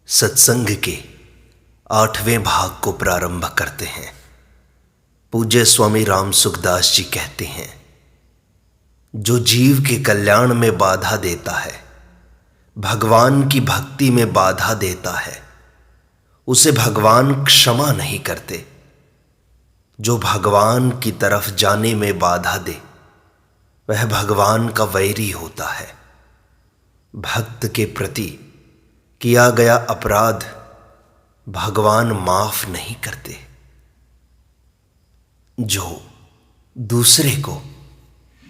सत्संग के 8वें भाग को प्रारंभ करते हैं। पूज्य स्वामी राम सुखदास जी कहते हैं, जो जीव के कल्याण में बाधा देता है, भगवान की भक्ति में बाधा देता है, उसे भगवान क्षमा नहीं करते। जो भगवान की तरफ जाने में बाधा दे, वह भगवान का वैरी होता है। भक्त के प्रति किया गया अपराध भगवान माफ नहीं करते। जो दूसरे को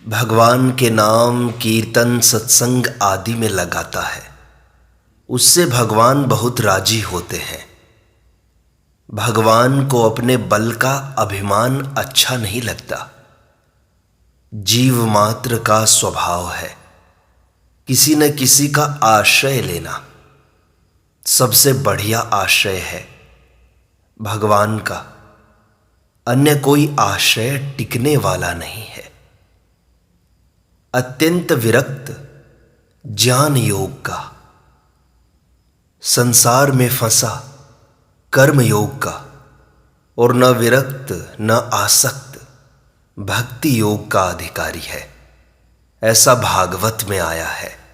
भगवान के नाम, कीर्तन, सत्संग आदि में लगाता है, उससे भगवान बहुत राजी होते हैं। भगवान को अपने बल का अभिमान अच्छा नहीं लगता। जीव मात्र का स्वभाव है किसी न किसी का आश्रय लेना। सबसे बढ़िया आश्रय है भगवान का, अन्य कोई आश्रय टिकने वाला नहीं है। अत्यंत विरक्त ज्ञान योग का, संसार में फंसा कर्म योग का, और न विरक्त न आसक्त भक्ति योग का अधिकारी है। ऐसा भागवत में आया है।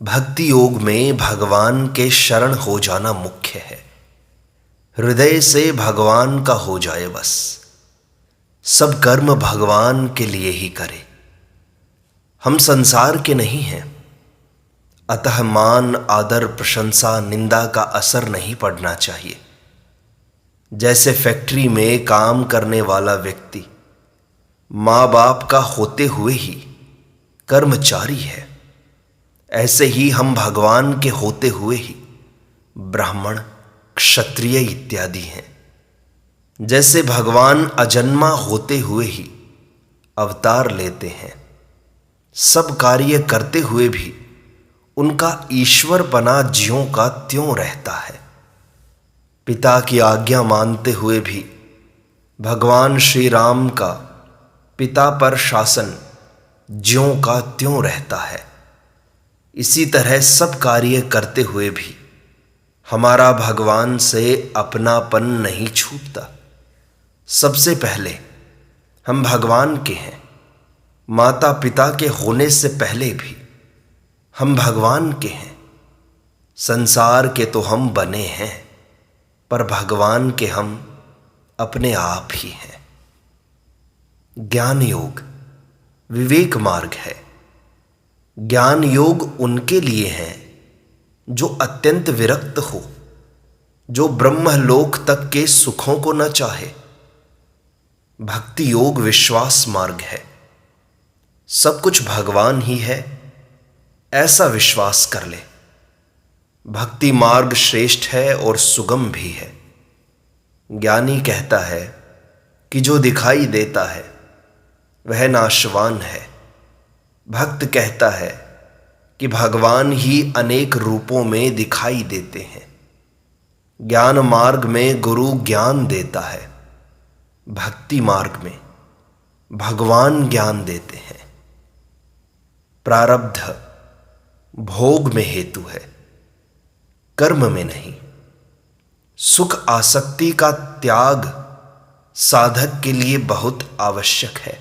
भक्ति योग में भगवान के शरण हो जाना मुख्य है। हृदय से भगवान का हो जाए बस। सब कर्म भगवान के लिए ही करे। हम संसार के नहीं हैं, अतः मान, आदर, प्रशंसा, निंदा का असर नहीं पड़ना चाहिए। जैसे फैक्ट्री में काम करने वाला व्यक्ति माँ बाप का होते हुए ही कर्मचारी है, ऐसे ही हम भगवान के होते हुए ही ब्राह्मण, क्षत्रिय इत्यादि हैं। जैसे भगवान अजन्मा होते हुए ही अवतार लेते हैं, सब कार्य करते हुए भी उनका ईश्वर बना ज्यों का त्यों रहता है। पिता की आज्ञा मानते हुए भी भगवान श्री राम का पिता पर शासन ज्यों का त्यों रहता है। इसी तरह सब कार्य करते हुए भी हमारा भगवान से अपनापन नहीं छूटता। सबसे पहले हम भगवान के हैं। माता पिता के होने से पहले भी हम भगवान के हैं। संसार के तो हम बने हैं, पर भगवान के हम अपने आप ही हैं। ज्ञान योग विवेक मार्ग है। ज्ञान योग उनके लिए है जो अत्यंत विरक्त हो, जो ब्रह्मलोक तक के सुखों को न चाहे। भक्ति योग विश्वास मार्ग है। सब कुछ भगवान ही है, ऐसा विश्वास कर ले। भक्ति मार्ग श्रेष्ठ है और सुगम भी है। ज्ञानी कहता है कि जो दिखाई देता है वह नाशवान है। भक्त कहता है कि भगवान ही अनेक रूपों में दिखाई देते हैं। ज्ञान मार्ग में गुरु ज्ञान देता है, भक्ति मार्ग में भगवान ज्ञान देते हैं। प्रारब्ध भोग में हेतु है, कर्म में नहीं। सुख आसक्ति का त्याग साधक के लिए बहुत आवश्यक है।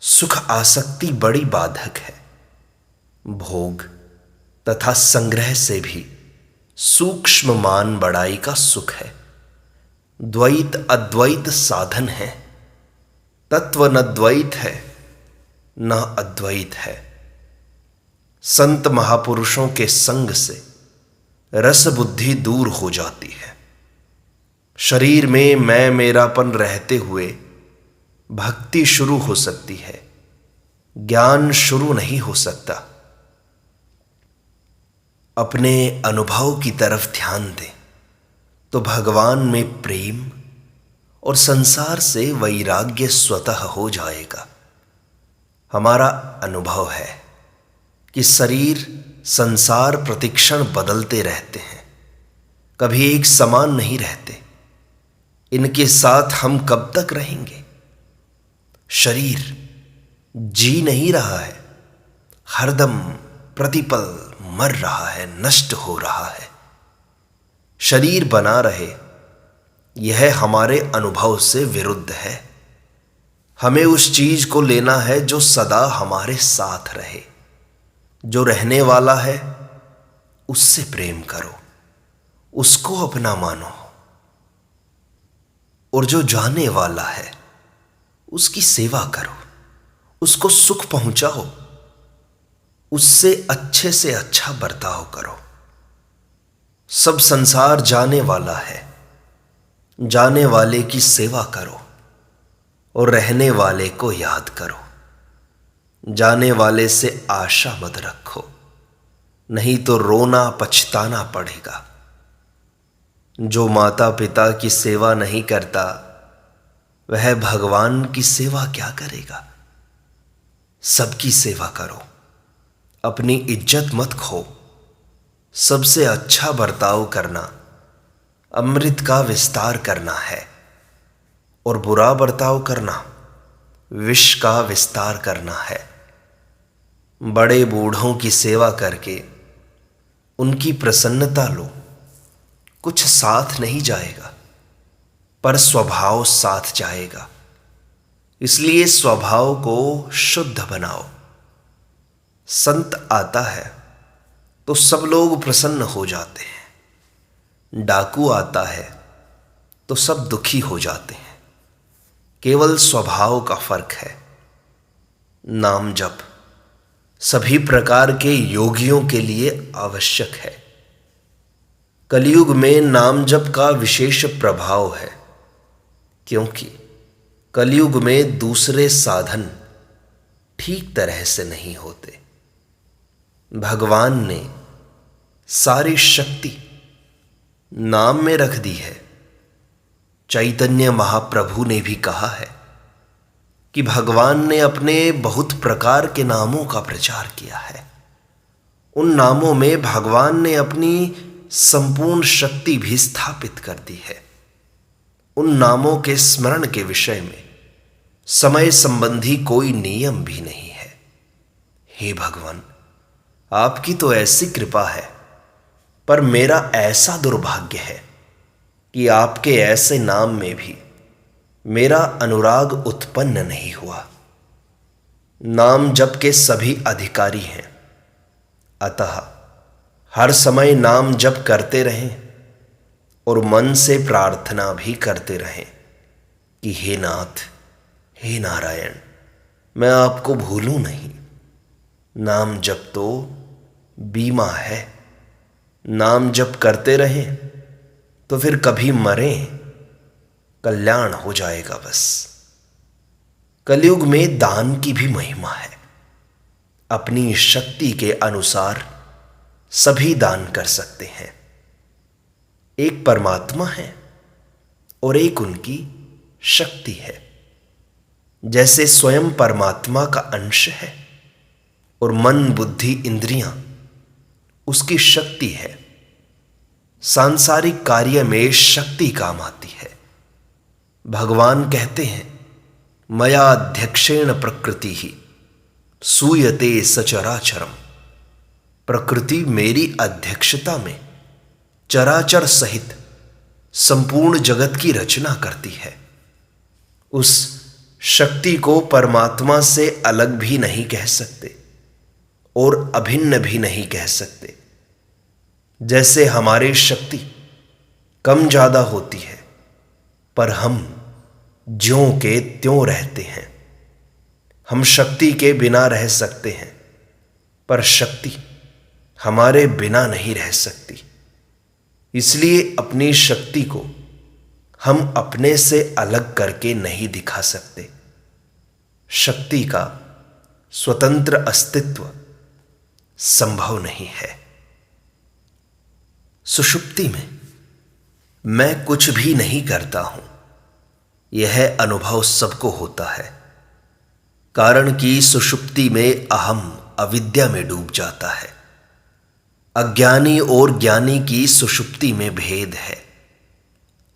सुख आसक्ति बड़ी बाधक है। भोग तथा संग्रह से भी सूक्ष्म मान बढ़ाई का सुख है। द्वैत अद्वैत साधन है। तत्व न द्वैत है न अद्वैत है। संत महापुरुषों के संग से रस बुद्धि दूर हो जाती है। शरीर में मैं मेरापन रहते हुए भक्ति शुरू हो सकती है, ज्ञान शुरू नहीं हो सकता। अपने अनुभव की तरफ ध्यान दें तो भगवान में प्रेम और संसार से वैराग्य स्वतः हो जाएगा। हमारा अनुभव है कि शरीर, संसार प्रतिक्षण बदलते रहते हैं, कभी एक समान नहीं रहते। इनके साथ हम कब तक रहेंगे? शरीर जी नहीं रहा है, हरदम प्रतिपल मर रहा है, नष्ट हो रहा है। शरीर बना रहे, यह हमारे अनुभव से विरुद्ध है। हमें उस चीज को लेना है जो सदा हमारे साथ रहे। जो रहने वाला है उससे प्रेम करो, उसको अपना मानो, और जो जाने वाला है उसकी सेवा करो, उसको सुख पहुंचाओ, उससे अच्छे से अच्छा बर्ताव करो। सब संसार जाने वाला है, जाने वाले की सेवा करो और रहने वाले को याद करो। जाने वाले से आशा मत रखो, नहीं तो रोना पछताना पड़ेगा। जो माता पिता की सेवा नहीं करता वह भगवान की सेवा क्या करेगा। सबकी सेवा करो, अपनी इज्जत मत खो। सबसे अच्छा बर्ताव करना अमृत का विस्तार करना है, और बुरा बर्ताव करना विष का विस्तार करना है। बड़े बूढ़ों की सेवा करके उनकी प्रसन्नता लो। कुछ साथ नहीं जाएगा, पर स्वभाव साथ जाएगा। इसलिए स्वभाव को शुद्ध बनाओ। संत आता है तो सब लोग प्रसन्न हो जाते हैं। डाकू आता है तो सब दुखी हो जाते हैं। केवल स्वभाव का फर्क है। नाम जप सभी प्रकार के योगियों के लिए आवश्यक है। कलयुग में नाम जप का विशेष प्रभाव है, क्योंकि कलयुग में दूसरे साधन ठीक तरह से नहीं होते। भगवान ने सारी शक्ति नाम में रख दी है। चैतन्य महाप्रभु ने भी कहा है कि भगवान ने अपने बहुत प्रकार के नामों का प्रचार किया है। उन नामों में भगवान ने अपनी संपूर्ण शक्ति भी स्थापित कर दी है। उन नामों के स्मरण के विषय में समय संबंधी कोई नियम भी नहीं है। हे भगवान, आपकी तो ऐसी कृपा है, पर मेरा ऐसा दुर्भाग्य है कि आपके ऐसे नाम में भी मेरा अनुराग उत्पन्न नहीं हुआ। नाम जप के सभी अधिकारी हैं, अतः हर समय नाम जप करते रहें और मन से प्रार्थना भी करते रहें कि हे नाथ, हे नारायण, मैं आपको भूलूं नहीं। नाम जप तो बीमा है। नाम जप करते रहें तो फिर कभी मरें, कल्याण हो जाएगा बस। कलयुग में दान की भी महिमा है। अपनी शक्ति के अनुसार सभी दान कर सकते हैं। एक परमात्मा है और एक उनकी शक्ति है। जैसे स्वयं परमात्मा का अंश है और मन बुद्धि इंद्रियां उसकी शक्ति है। सांसारिक कार्य में शक्ति काम आती है। भगवान कहते हैं, मया अध्यक्षेण प्रकृति ही सूयते सचराचरम। प्रकृति मेरी अध्यक्षता में चराचर सहित संपूर्ण जगत की रचना करती है। उस शक्ति को परमात्मा से अलग भी नहीं कह सकते और अभिन्न भी नहीं कह सकते। जैसे हमारी शक्ति कम ज्यादा होती है, पर हम ज्यों के त्यों रहते हैं। हम शक्ति के बिना रह सकते हैं, पर शक्ति हमारे बिना नहीं रह सकती। इसलिए अपनी शक्ति को हम अपने से अलग करके नहीं दिखा सकते। शक्ति का स्वतंत्र अस्तित्व संभव नहीं है। सुषुप्ति में मैं कुछ भी नहीं करता हूं, यह अनुभव सबको होता है। कारण कि सुषुप्ति में अहम अविद्या में डूब जाता है। अज्ञानी और ज्ञानी की सुषुप्ति में भेद है।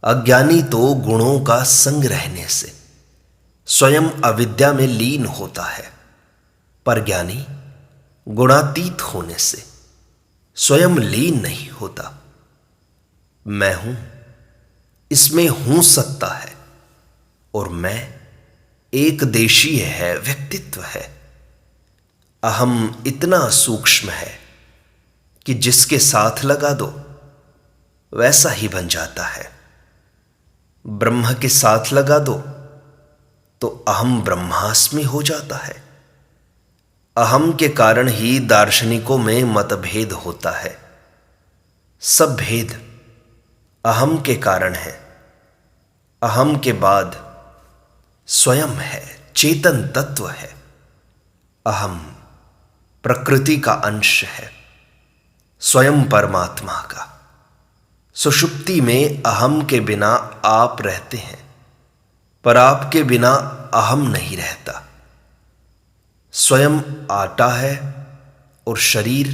अज्ञानी तो गुणों का संग रहने से स्वयं अविद्या में लीन होता है, पर ज्ञानी गुणातीत होने से स्वयं लीन नहीं होता। मैं हूं, इसमें हूं सत्ता है, और मैं एक देशीय है, व्यक्तित्व है। अहम इतना सूक्ष्म है कि जिसके साथ लगा दो वैसा ही बन जाता है। ब्रह्म के साथ लगा दो तो अहम ब्रह्मास्मि हो जाता है। अहम के कारण ही दार्शनिकों में मतभेद होता है। सब भेद अहम के कारण है। अहम के बाद स्वयं है, चेतन तत्व है। अहम प्रकृति का अंश है, स्वयं परमात्मा का। सुषुप्ति में अहम के बिना आप रहते हैं, पर आपके बिना अहम नहीं रहता। स्वयं आटा है और शरीर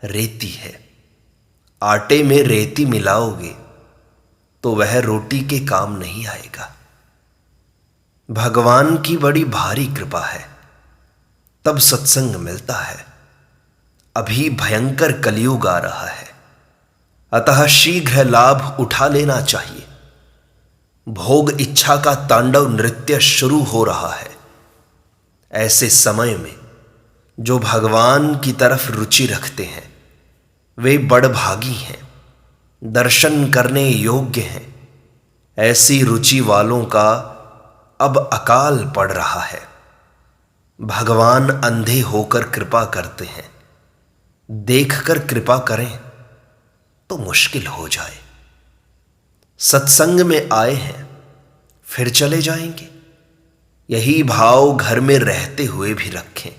रेती है। आटे में रेती मिलाओगे तो वह रोटी के काम नहीं आएगा। भगवान की बड़ी भारी कृपा है, तब सत्संग मिलता है। अभी भयंकर कलयुग आ रहा है, अतः शीघ्र लाभ उठा लेना चाहिए। भोग इच्छा का तांडव नृत्य शुरू हो रहा है। ऐसे समय में जो भगवान की तरफ रुचि रखते हैं वे बड़भागी हैं, दर्शन करने योग्य हैं। ऐसी रुचि वालों का अब अकाल पड़ रहा है। भगवान अंधे होकर कृपा करते हैं, देखकर कृपा करें तो मुश्किल हो जाए। सत्संग में आए हैं फिर चले जाएंगे, यही भाव घर में रहते हुए भी रखें।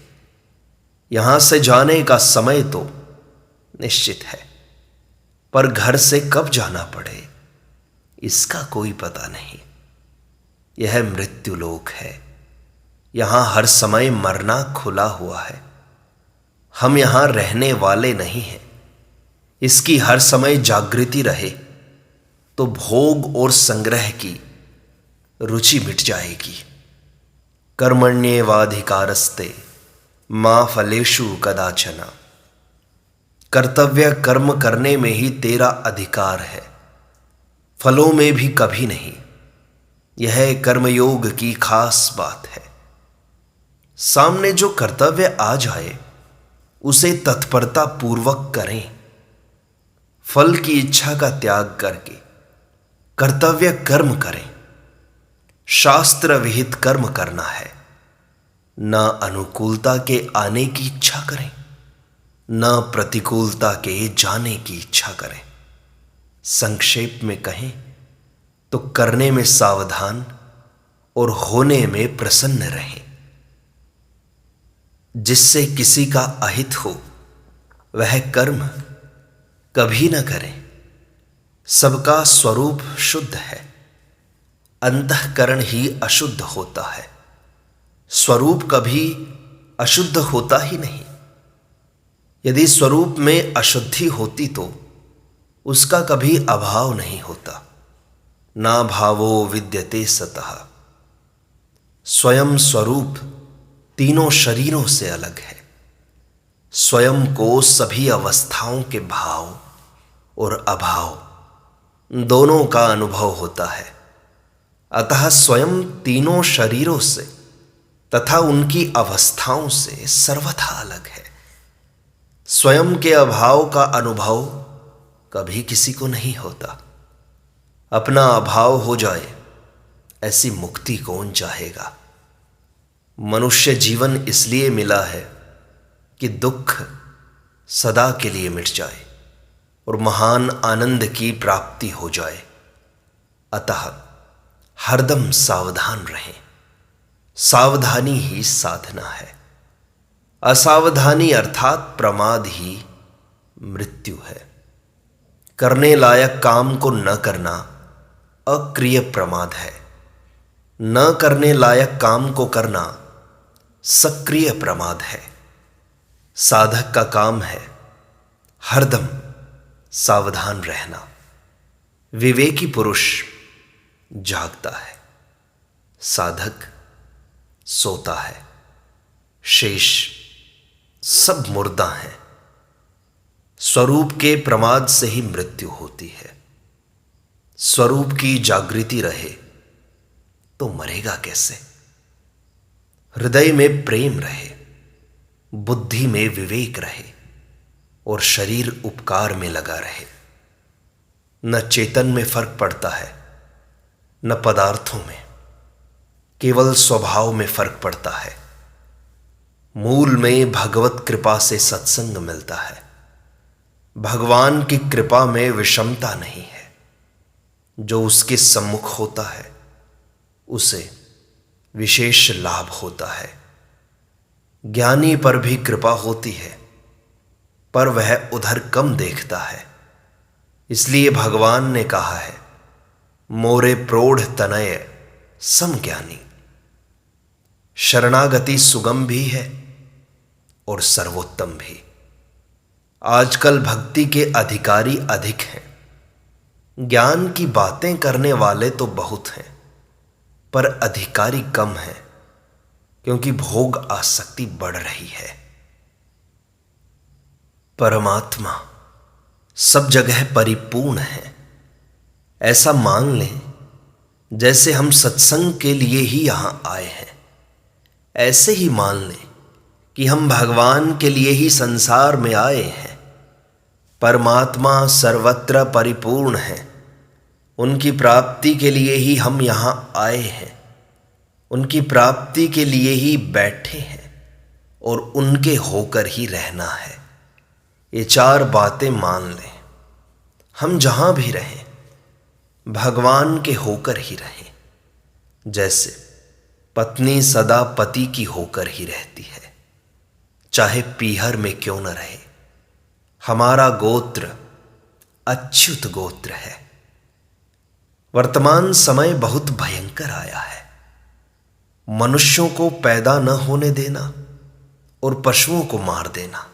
यहां से जाने का समय तो निश्चित है, पर घर से कब जाना पड़े इसका कोई पता नहीं। यह मृत्युलोक है, यहां हर समय मरना खुला हुआ है। हम यहां रहने वाले नहीं हैं। इसकी हर समय जागृति रहे तो भोग और संग्रह की रुचि मिट जाएगी। कर्मण्येवाधिकारस्ते मा फलेषु कदाचन। कर्तव्य कर्म करने में ही तेरा अधिकार है, फलों में भी कभी नहीं। यह कर्मयोग की खास बात है। सामने जो कर्तव्य आ जाए उसे तत्परता पूर्वक करें। फल की इच्छा का त्याग करके कर्तव्य कर्म करें। शास्त्र विहित कर्म करना है। न अनुकूलता के आने की इच्छा करें, न प्रतिकूलता के जाने की इच्छा करें। संक्षेप में कहें तो करने में सावधान और होने में प्रसन्न रहें। जिससे किसी का अहित हो वह कर्म कभी न करें। सबका स्वरूप शुद्ध है, अंतःकरण ही अशुद्ध होता है। स्वरूप कभी अशुद्ध होता ही नहीं। यदि स्वरूप में अशुद्धि होती तो उसका कभी अभाव नहीं होता। ना भावो विद्यते सतः। स्वयं स्वरूप तीनों शरीरों से अलग है। स्वयं को सभी अवस्थाओं के भाव और अभाव दोनों का अनुभव होता है। अतः स्वयं तीनों शरीरों से तथा उनकी अवस्थाओं से सर्वथा अलग है। स्वयं के अभाव का अनुभव कभी किसी को नहीं होता। अपना अभाव हो जाए ऐसी मुक्ति कौन चाहेगा। मनुष्य जीवन इसलिए मिला है कि दुख सदा के लिए मिट जाए और महान आनंद की प्राप्ति हो जाए। अतः हरदम सावधान रहें। सावधानी ही साधना है। असावधानी अर्थात प्रमाद ही मृत्यु है। करने लायक काम को न करना अक्रिय प्रमाद है। न करने लायक काम को करना सक्रिय प्रमाद है। साधक का काम है हरदम सावधान रहना। विवेकी पुरुष जागता है, साधक सोता है। शेष सब मुर्दा हैं। स्वरूप के प्रमाद से ही मृत्यु होती है। स्वरूप की जागृति रहे तो मरेगा कैसे? हृदय में प्रेम रहे, बुद्धि में विवेक रहे और शरीर उपकार में लगा रहे। न चेतन में फर्क पड़ता है, न पदार्थों में, केवल स्वभाव में फर्क पड़ता है। मूल में भगवत कृपा से सत्संग मिलता है। भगवान की कृपा में विषमता नहीं है। जो उसके सम्मुख होता है उसे विशेष लाभ होता है। ज्ञानी पर भी कृपा होती है, पर वह उधर कम देखता है। इसलिए भगवान ने कहा है, मोरे प्रोढ़ तनय सम ज्ञानी। शरणागति सुगम भी है और सर्वोत्तम भी। आजकल भक्ति के अधिकारी अधिक हैं। ज्ञान की बातें करने वाले तो बहुत हैं, पर अधिकारी कम हैं, क्योंकि भोग आसक्ति बढ़ रही है। परमात्मा सब जगह परिपूर्ण है, ऐसा मान लें जैसे हम सत्संग के लिए ही यहां आए हैं। ऐसे ही मान लें कि हम भगवान के लिए ही संसार में आए हैं। परमात्मा सर्वत्र परिपूर्ण है, उनकी प्राप्ति के लिए ही हम यहां आए हैं, उनकी प्राप्ति के लिए ही बैठे हैं और उनके होकर ही रहना है। ये चार बातें मान लें, हम जहां भी रहें भगवान के होकर ही रहें। जैसे पत्नी सदा पति की होकर ही रहती है, चाहे पीहर में क्यों न रहे। हमारा गोत्र अच्युत गोत्र है। वर्तमान समय बहुत भयंकर आया है। मनुष्यों को पैदा न होने देना और पशुओं को मार देना,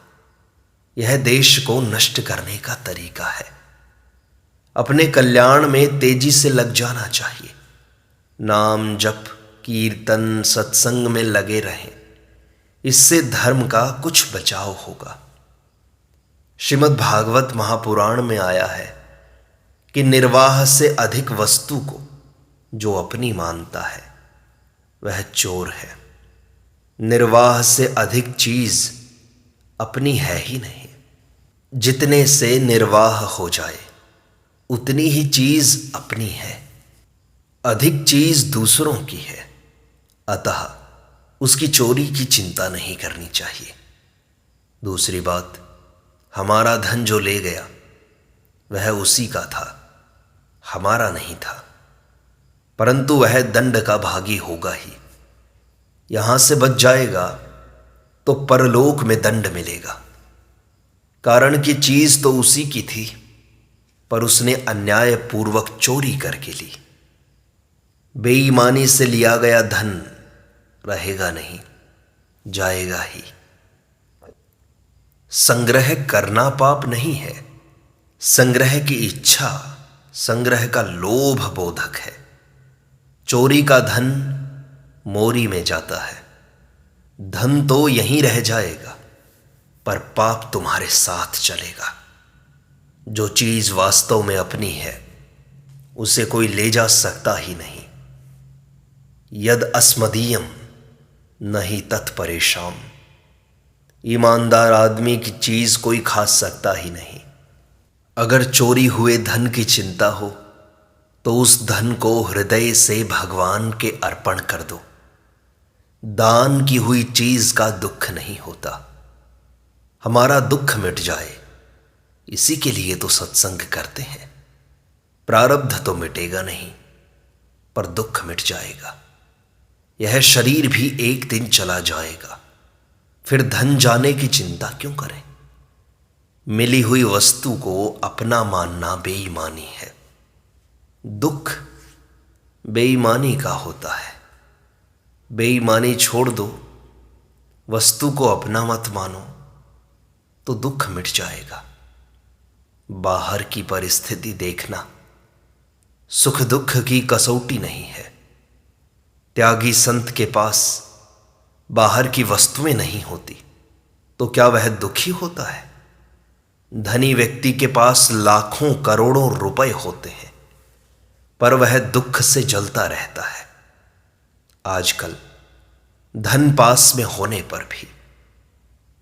यह देश को नष्ट करने का तरीका है। अपने कल्याण में तेजी से लग जाना चाहिए। नाम जप कीर्तन सत्संग में लगे रहें, इससे धर्म का कुछ बचाव होगा। श्रीमद् भागवत महापुराण में आया है कि निर्वाह से अधिक वस्तु को जो अपनी मानता है वह चोर है। निर्वाह से अधिक चीज अपनी है ही नहीं। जितने से निर्वाह हो जाए उतनी ही चीज अपनी है। अधिक चीज दूसरों की है, अतः उसकी चोरी की चिंता नहीं करनी चाहिए। दूसरी बात, हमारा धन जो ले गया वह उसी का था, हमारा नहीं था, परंतु वह दंड का भागी होगा ही। यहां से बच जाएगा तो परलोक में दंड मिलेगा। कारण कि चीज तो उसी की थी, पर उसने अन्याय पूर्वक चोरी करके ली। बेईमानी से लिया गया धन रहेगा नहीं, जाएगा ही। संग्रह करना पाप नहीं है, संग्रह की इच्छा संग्रह का लोभ बोधक है। चोरी का धन मोरी में जाता है। धन तो यहीं रह जाएगा, पर पाप तुम्हारे साथ चलेगा। जो चीज वास्तव में अपनी है उसे कोई ले जा सकता ही नहीं। यद अस्मदीयम नहीं तत्परेशान। ईमानदार आदमी की चीज कोई खा सकता ही नहीं। अगर चोरी हुए धन की चिंता हो तो उस धन को हृदय से भगवान के अर्पण कर दो। दान की हुई चीज का दुख नहीं होता। हमारा दुख मिट जाए इसी के लिए तो सत्संग करते हैं। प्रारब्ध तो मिटेगा नहीं, पर दुख मिट जाएगा। यह शरीर भी एक दिन चला जाएगा, फिर धन जाने की चिंता क्यों करें। मिली हुई वस्तु को अपना मानना बेईमानी है। दुख बेईमानी का होता है। बेईमानी छोड़ दो, वस्तु को अपना मत मानो, तो दुख मिट जाएगा। बाहर की परिस्थिति देखना सुख दुख की कसौटी नहीं है। त्यागी संत के पास बाहर की वस्तुएं नहीं होती तो क्या वह दुखी होता है? धनी व्यक्ति के पास लाखों करोड़ों रुपए होते हैं, पर वह दुख से जलता रहता है। आजकल धन पास में होने पर भी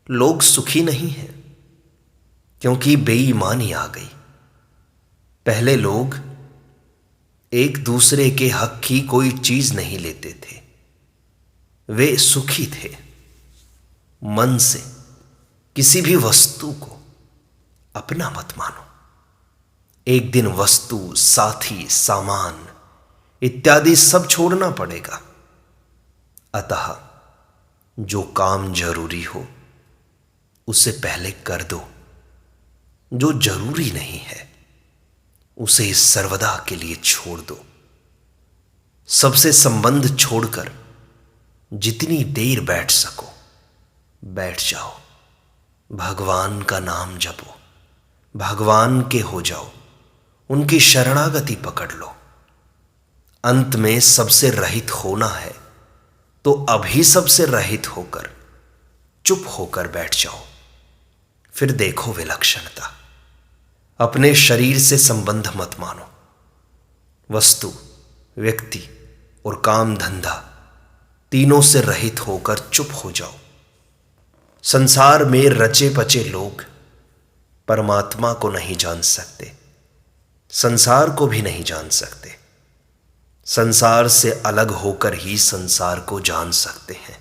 लोग सुखी नहीं हैं, क्योंकि बेईमानी आ गई। पहले लोग एक दूसरे के हक की कोई चीज नहीं लेते थे, वे सुखी थे। मन से किसी भी वस्तु को अपना मत मानो। एक दिन वस्तु, साथी, सामान इत्यादि सब छोड़ना पड़ेगा। अतः जो काम जरूरी हो उसे पहले कर दो, जो जरूरी नहीं है उसे सर्वदा के लिए छोड़ दो। सबसे संबंध छोड़कर जितनी देर बैठ सको बैठ जाओ। भगवान का नाम जपो, भगवान के हो जाओ, उनकी शरणागति पकड़ लो। अंत में सबसे रहित होना है तो अभी सबसे रहित होकर चुप होकर बैठ जाओ। फिर देखो विलक्षणता। अपने शरीर से संबंध मत मानो। वस्तु, व्यक्ति और काम धंधा तीनों से रहित होकर चुप हो जाओ। संसार में रचे पचे लोग परमात्मा को नहीं जान सकते, संसार को भी नहीं जान सकते। संसार से अलग होकर ही संसार को जान सकते हैं।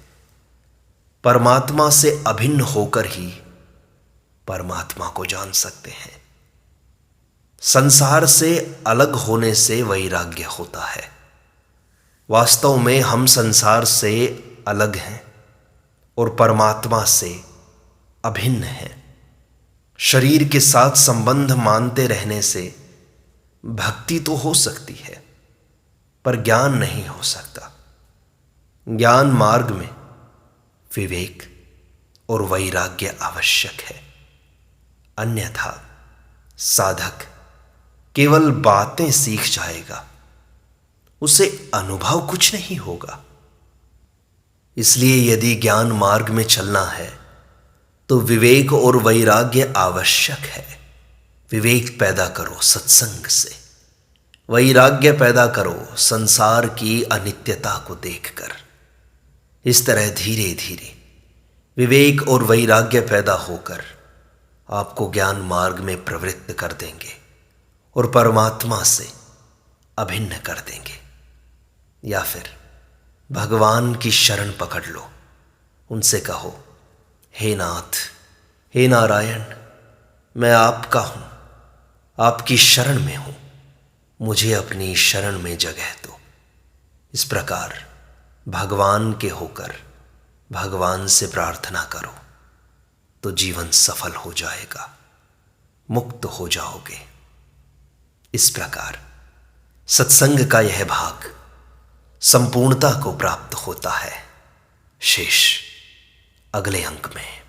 परमात्मा से अभिन्न होकर ही परमात्मा को जान सकते हैं। संसार से अलग होने से वैराग्य होता है। वास्तव में हम संसार से अलग हैं और परमात्मा से अभिन्न हैं। शरीर के साथ संबंध मानते रहने से भक्ति तो हो सकती है, पर ज्ञान नहीं हो सकता। ज्ञान मार्ग में विवेक और वैराग्य आवश्यक है। अन्यथा साधक केवल बातें सीख जाएगा, उसे अनुभव कुछ नहीं होगा। इसलिए यदि ज्ञान मार्ग में चलना है तो विवेक और वैराग्य आवश्यक है। विवेक पैदा करो सत्संग से, वैराग्य पैदा करो संसार की अनित्यता को देखकर। इस तरह धीरे धीरे विवेक और वैराग्य पैदा होकर आपको ज्ञान मार्ग में प्रवृत्त कर देंगे और परमात्मा से अभिन्न कर देंगे। या फिर भगवान की शरण पकड़ लो, उनसे कहो, हे नाथ, हे नारायण, मैं आपका हूं, आपकी शरण में हूं, मुझे अपनी शरण में जगह दो। इस प्रकार भगवान के होकर भगवान से प्रार्थना करो तो जीवन सफल हो जाएगा, मुक्त हो जाओगे। इस प्रकार सत्संग का यह भाग संपूर्णता को प्राप्त होता है। शेष अगले अंक में।